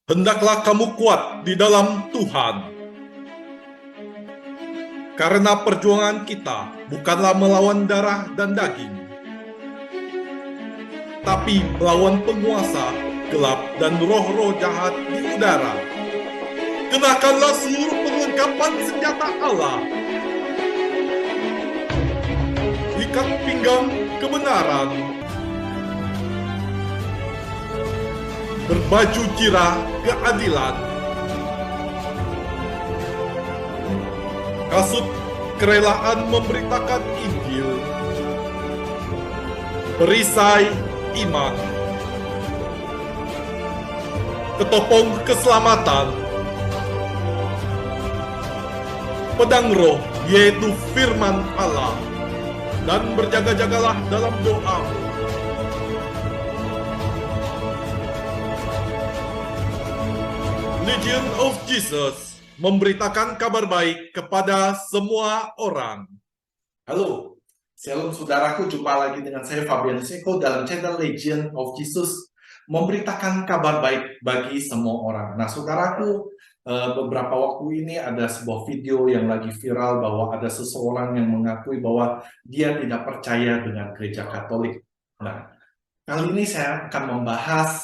Hendaklah kamu kuat di dalam Tuhan. Karena perjuangan kita bukanlah melawan darah dan daging, tapi melawan penguasa gelap dan roh-roh jahat di udara. Kenakanlah seluruh perlengkapan senjata Allah. Ikat pinggang kebenaran. Berbaju jirah keadilan. Kasut kerelaan memberitakan Injil. Perisai iman. Ketopong keselamatan. Pedang roh, yaitu firman Allah. Dan berjaga-jagalah dalam doa. Legion of Jesus memberitakan kabar baik kepada semua orang. Halo, shalom saudaraku, jumpa lagi dengan saya Fabian Seko dalam channel Legion of Jesus memberitakan kabar baik bagi semua orang. Nah saudaraku, beberapa waktu ini ada sebuah video yang lagi viral bahwa ada seseorang yang mengakui bahwa dia tidak percaya dengan gereja Katolik. Nah, kali ini saya akan membahas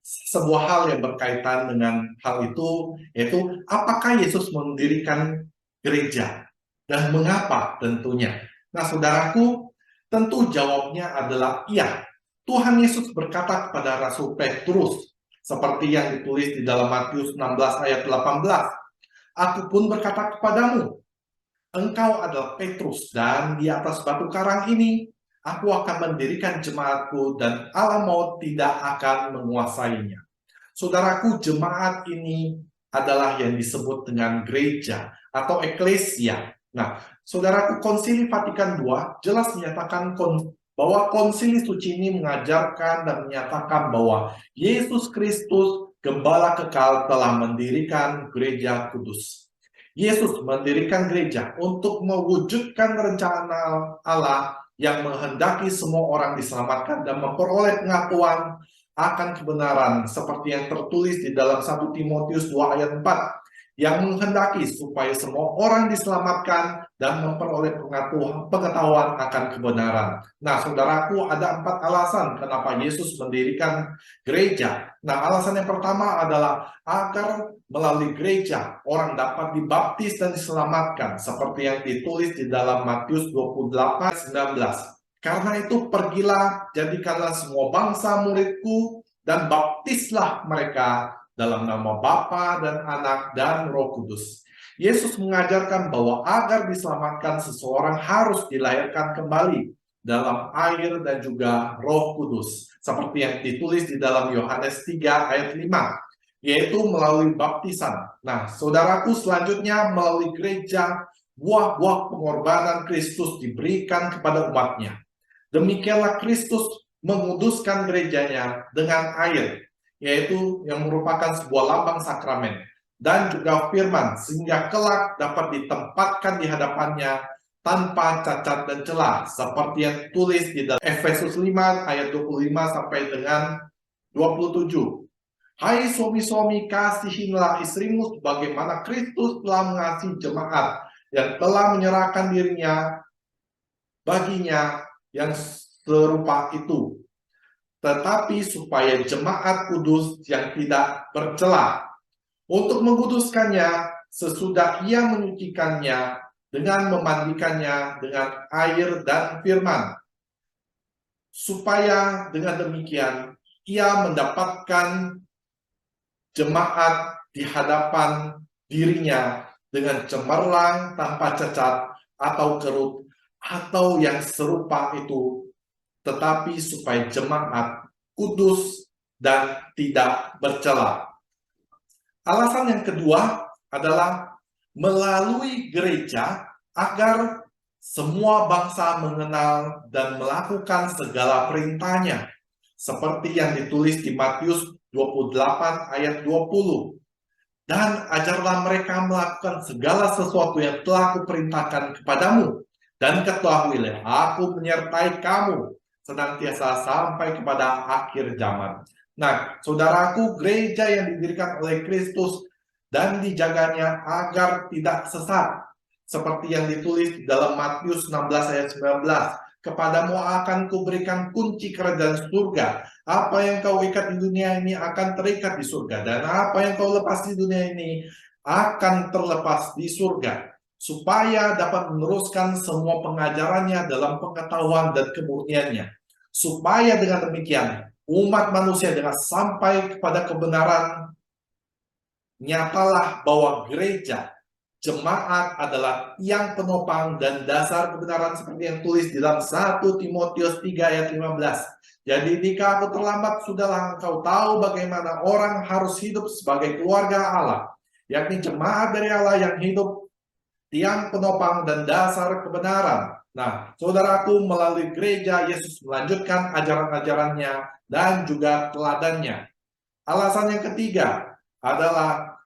sebuah hal yang berkaitan dengan hal itu, yaitu apakah Yesus mendirikan gereja dan mengapa tentunya. Nah saudaraku, tentu jawabnya adalah iya. Tuhan Yesus berkata kepada Rasul Petrus, seperti yang ditulis di dalam Matius 16 ayat 18, "Aku pun berkata kepadamu, engkau adalah Petrus, dan di atas batu karang ini aku akan mendirikan jemaatku, dan alam maut tidak akan menguasainya." Saudaraku, jemaat ini adalah yang disebut dengan gereja atau eklesia. Nah, saudaraku, Konsili Vatikan II jelas menyatakan bahwa Konsili Suci ini mengajarkan dan menyatakan bahwa Yesus Kristus, Gembala kekal, telah mendirikan gereja kudus. Yesus mendirikan gereja untuk mewujudkan rencana Allah yang menghendaki semua orang diselamatkan dan memperoleh pengakuan akan kebenaran, seperti yang tertulis di dalam 1 Timotius 2 ayat 4, yang menghendaki supaya semua orang diselamatkan dan memperoleh pengetahuan akan kebenaran. Nah saudaraku, ada 4 alasan kenapa Yesus mendirikan gereja. Nah alasan yang pertama adalah agar melalui gereja orang dapat dibaptis dan diselamatkan, seperti yang ditulis di dalam Matius 28:19. Karena itu pergilah, jadikanlah semua bangsa muridku, dan baptislah mereka dalam nama Bapa dan Anak dan Roh Kudus. Yesus mengajarkan bahwa agar diselamatkan seseorang harus dilahirkan kembali dalam air dan juga Roh Kudus, seperti yang ditulis di dalam Yohanes 3 ayat 5, yaitu melalui baptisan. Nah, saudaraku, selanjutnya melalui gereja, buah-buah pengorbanan Kristus diberikan kepada umatnya. Demikianlah Kristus menguduskan gerejanya dengan air, yaitu yang merupakan sebuah lambang sakramen, dan juga firman, sehingga kelak dapat ditempatkan di hadapannya tanpa cacat dan celah, seperti yang tulis di dalam Efesus 5 ayat 25 sampai dengan 27. "Hai suami-suami, kasihilah istrimu sebagaimana Kristus telah mengasihi jemaat yang telah menyerahkan dirinya baginya yang serupa itu, tetapi supaya jemaat kudus yang tidak bercela. Untuk menguduskannya sesudah ia menyucikannya dengan memandikannya dengan air dan firman, supaya dengan demikian ia mendapatkan jemaat di hadapan dirinya dengan cemerlang, tanpa cacat atau kerut atau yang serupa itu, tetapi supaya jemaat kudus dan tidak bercela. Alasan yang kedua adalah melalui gereja agar semua bangsa mengenal dan melakukan segala perintahnya, seperti yang ditulis di Matius 28 ayat 20. "Dan ajarlah mereka melakukan segala sesuatu yang telah kuperintahkan kepadamu, dan ketahuilah aku menyertai kamu senantiasa sampai kepada akhir zaman." Nah, saudaraku, gereja yang didirikan oleh Kristus dan dijaganya agar tidak sesat, seperti yang ditulis dalam Matius 16 ayat 19. Kepadamu akan kuberikan kunci kerajaan surga. Apa yang kau ikat di dunia ini akan terikat di surga, dan apa yang kau lepas di dunia ini akan terlepas di surga, supaya dapat meneruskan semua pengajarannya dalam pengetahuan dan kemurniannya. Supaya dengan demikian umat manusia dengan sampai kepada kebenaran, nyatalah bahwa gereja, jemaat adalah tiang penopang dan dasar kebenaran seperti yang tulis di dalam 1 Timotius 3 ayat 15. Jadi jika aku terlambat, sudahlah engkau tahu bagaimana orang harus hidup sebagai keluarga Allah, yakni jemaat dari Allah yang hidup tiang penopang dan dasar kebenaran. Nah, saudaraku, melalui gereja, Yesus melanjutkan ajaran-ajarannya dan juga teladannya. Alasan yang ketiga adalah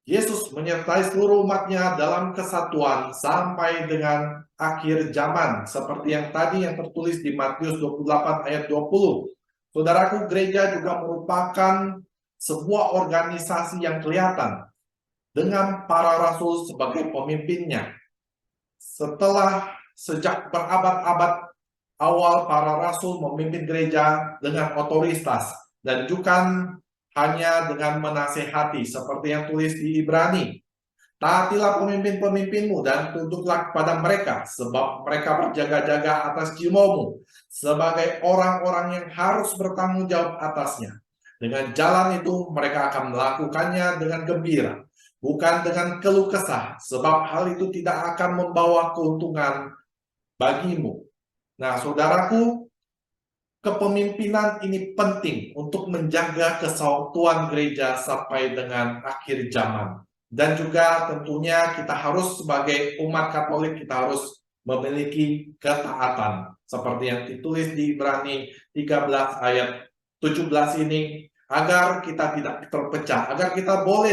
Yesus menyertai seluruh umatnya dalam kesatuan sampai dengan akhir zaman, seperti yang tadi yang tertulis di Matius 28 ayat 20. Saudaraku, gereja juga merupakan sebuah organisasi yang kelihatan dengan para rasul sebagai pemimpinnya. Sejak berabad-abad awal, para rasul memimpin gereja dengan otoritas dan juga hanya dengan menasehati, seperti yang tulis di Ibrani. Taatilah pemimpin-pemimpinmu dan tunduklah kepada mereka, sebab mereka berjaga-jaga atas jiwamu sebagai orang-orang yang harus bertanggung jawab atasnya. Dengan jalan itu mereka akan melakukannya dengan gembira, bukan dengan keluh kesah, sebab hal itu tidak akan membawa keuntungan bagimu. Nah, saudaraku, kepemimpinan ini penting untuk menjaga kesatuan gereja sampai dengan akhir zaman. Dan juga tentunya kita harus sebagai umat Katolik, kita harus memiliki ketaatan. Seperti yang ditulis di Ibrani 13 ayat 17 ini, agar kita tidak terpecah, agar kita boleh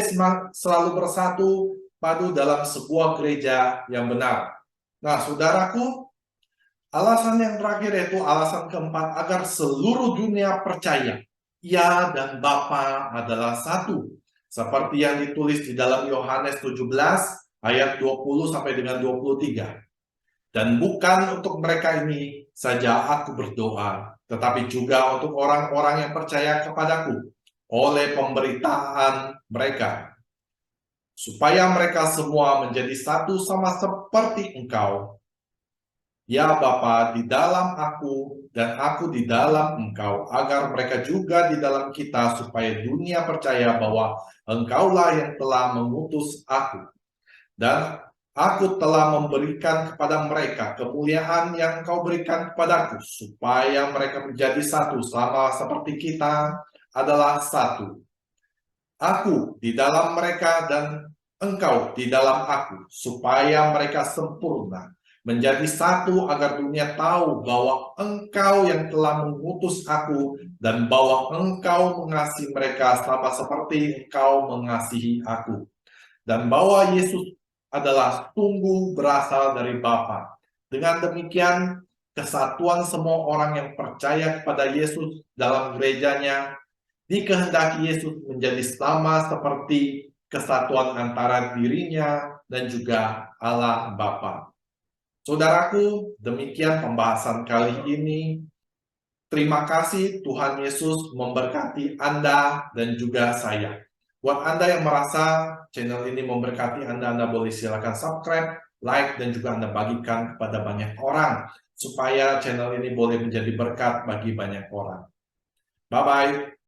selalu bersatu padu dalam sebuah gereja yang benar. Nah, saudaraku, alasan yang terakhir yaitu alasan keempat, agar seluruh dunia percaya Ia dan Bapa adalah satu. Seperti yang ditulis di dalam Yohanes 17 ayat 20 sampai dengan 23. Dan bukan untuk mereka ini saja aku berdoa, tetapi juga untuk orang-orang yang percaya kepadaku oleh pemberitaan mereka, supaya mereka semua menjadi satu sama seperti Engkau, ya Bapa, di dalam aku dan aku di dalam Engkau, agar mereka juga di dalam kita, supaya dunia percaya bahwa Engkaulah yang telah mengutus aku. Dan aku telah memberikan kepada mereka kemuliaan yang Engkau berikan kepadaku, supaya mereka menjadi satu, sama seperti kita adalah satu. Aku di dalam mereka dan Engkau di dalam aku, supaya mereka sempurna, menjadi satu, agar dunia tahu bahwa Engkau yang telah mengutus aku dan bahwa Engkau mengasihi mereka sama seperti Engkau mengasihi aku. Dan bahwa Yesus adalah sungguh berasal dari Bapa. Dengan demikian, kesatuan semua orang yang percaya kepada Yesus dalam gerejanya dikehendaki Yesus menjadi sama seperti kesatuan antara dirinya dan juga Allah Bapa. Saudaraku, demikian pembahasan kali ini. Terima kasih, Tuhan Yesus memberkati Anda dan juga saya. Buat Anda yang merasa channel ini memberkati Anda, Anda boleh silakan subscribe, like, dan juga Anda bagikan kepada banyak orang, supaya channel ini boleh menjadi berkat bagi banyak orang. Bye-bye.